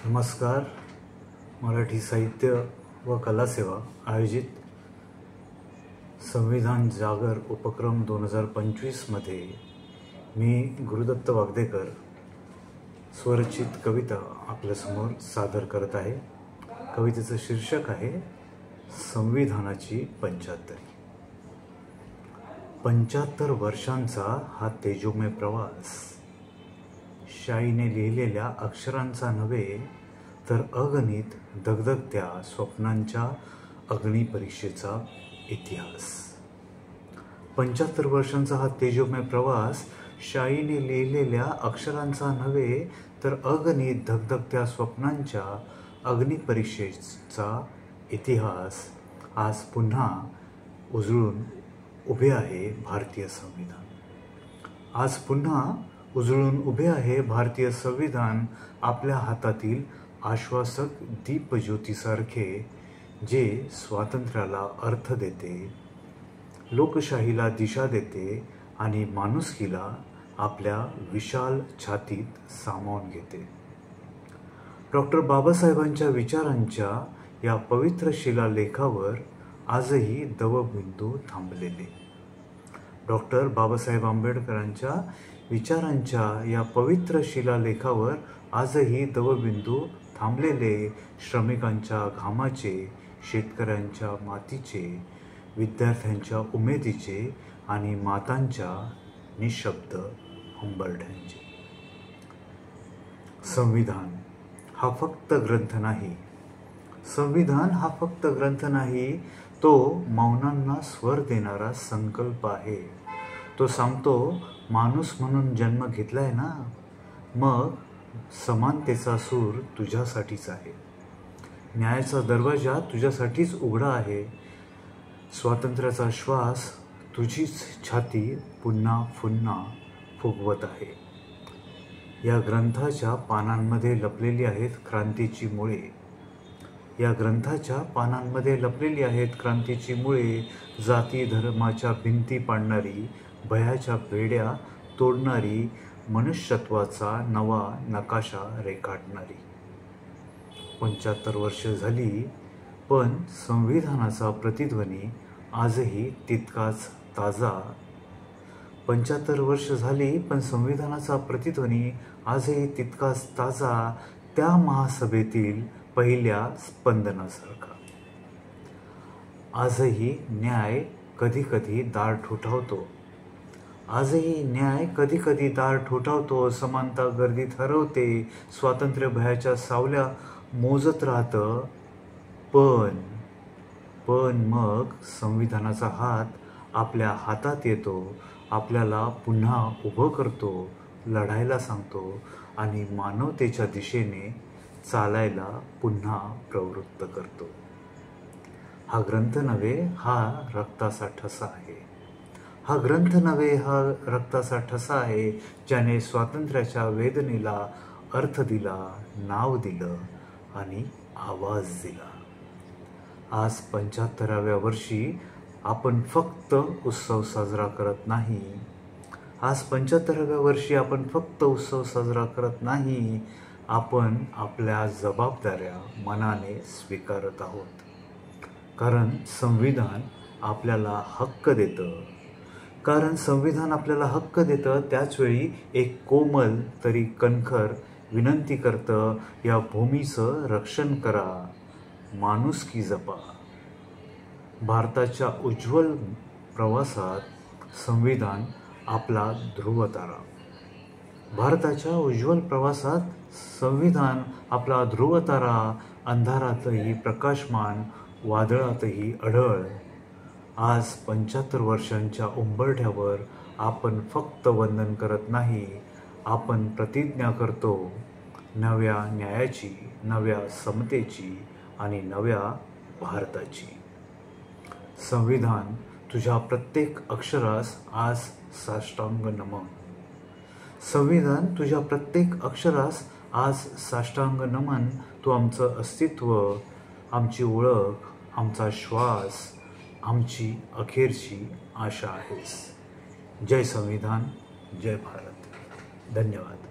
नमस्कार. मराठी साहित्य व कला सेवा आयोजित संविधान जागर उपक्रम 2025 मध्ये मी गुरुदत्त वागदेकर स्वरचित कविता आपल्यासमोर सादर करत आहे. कवितेचं शीर्षक आहे संविधानाची 75. 75 वर्षांचा हा तेजोमय प्रवास, शाईने लिहिलेल्या अक्षरांचा नव्हे तर अगणित दगदगत्या स्वप्नांच्या अग्निपरीक्षेचा इतिहास. 75 वर्षांचा हा तेजोमय प्रवास, शाईने लिहिलेल्या अक्षरांचा नव्हे तर अगणित दगदगत्या स्वप्नांच्या अग्निपरीक्षेचा इतिहास. आज पुन्हा उजळून उभे आहे भारतीय संविधान. आज पुन्हा उजळून उभे आहे भारतीय संविधान, आपल्या हातातील आश्वासक दीपज्योतीसारखे, जे स्वातंत्र्याला अर्थ देते, लोकशाहीला दिशा देते आणि माणुसकीला आपल्या विशाल छातीत सामावून घेते. डॉक्टर बाबासाहेबांच्या विचारांच्या या पवित्र शिलालेखावर आजही दवबिंदू थांबलेले. डॉक्टर बाबासाहेब आंबेडकरांच्या विचारांच्या या पवित्र शिलालेखावर आजही दवबिंदू थांबलेले, श्रमिकांच्या घामाचे, शेतकऱ्यांच्या मातीचे, विद्यार्थ्यांच्या उमेदीचे आणि मातांच्या निशब्द हंबरड्यांचे. संविधान हा फक्त ग्रंथ नाही. संविधान हा फक्त ग्रंथ नाही, तो मौनांना स्वर देणारा संकल्प आहे. तो सांगतो, माणूस म्हणून जन्म घेतलाय ना, मग समानतेचा सूर तुझ्यासाठीच आहे, न्यायाचा दरवाजा तुझ्यासाठीच उघडा आहे, स्वातंत्र्याचा श्वास तुझीच छाती पुन्हा पुन्हा फुगवत आहे. या ग्रंथाच्या पानांमध्ये लपलेली आहेत क्रांतीची मुळे. या ग्रंथाच्या पानांमध्ये लपलेली आहेत क्रांतीची मुळे, जाती धर्माच्या भिंती पाडणारी, भयाच्या बेड्या तोडणारी, मनुष्यत्वाचा नवा नकाशा रेखाटणारी. 75 वर्ष झाली, पण संविधानाचा प्रतिध्वनी आजही तितकाच ताजा. 75 वर्ष झाली, पण संविधानाचा प्रतिध्वनी आजही तितकाच ताजा, त्या महासभेतील पहिल्या स्पंदनासारखा. आजही न्याय कधी कधी दार ठोठावतो. आजही न्याय कधी कधी दार ठोठावतो. समानता गर्दीत हरवते. स्वातंत्र्य भयाच्या सावल्या मोजत राहतं. पण मग संविधानाचा हात आपल्या हातात येतो, आपल्याला पुन्हा उभं करतो, लढायला सांगतो आणि मानवतेच्या दिशेने चालायला पुन्हा प्रवृत्त करतो. हा ग्रंथ नव्हे, हा रक्ताचा ठसा आहे. हा ग्रंथ नव्हे, हा रक्ताचा ठसा आहे, ज्याने स्वातंत्र्याच्या वेदनेला अर्थ दिला, नाव दिलं आणि आवाज दिला. आज 75व्या वर्षी आपण फक्त उत्सव साजरा करत नाही. आज 75व्या वर्षी आपण फक्त उत्सव साजरा करत नाही, आपण आपल्या जबाबदाऱ्या मनाने स्वीकारत आहोत. कारण संविधान आपल्याला हक्क देतं. कारण संविधान आपल्याला हक्क देतं, त्याचवेळी एक कोमल तरी कणखर विनंती करतं, या भूमीचं रक्षण करा, माणुसकी जपा. भारताच्या उज्ज्वल प्रवासात संविधान आपला ध्रुवतारा. भारताच्या उज्ज्वल प्रवासात संविधान आपला ध्रुवतारा, अंधारातही प्रकाशमान, वादळातही अढळ. आज 75 वर्षांच्या उंबरठ्यावर आपण फक्त वंदन करत नाही, आपण प्रतिज्ञा करतो, नव्या न्यायाची, नव्या समतेची आणि नव्या भारताची. संविधान, तुझ्या प्रत्येक अक्षरास आज साष्टांग नमन. संविधान, तुझ्या प्रत्येक अक्षरास आज साष्टांग नमन. तू आमचं अस्तित्व, आमची ओळख, आमचा श्वास, आमची अखेरची आशा आहेस. जय संविधान, जय भारत. धन्यवाद.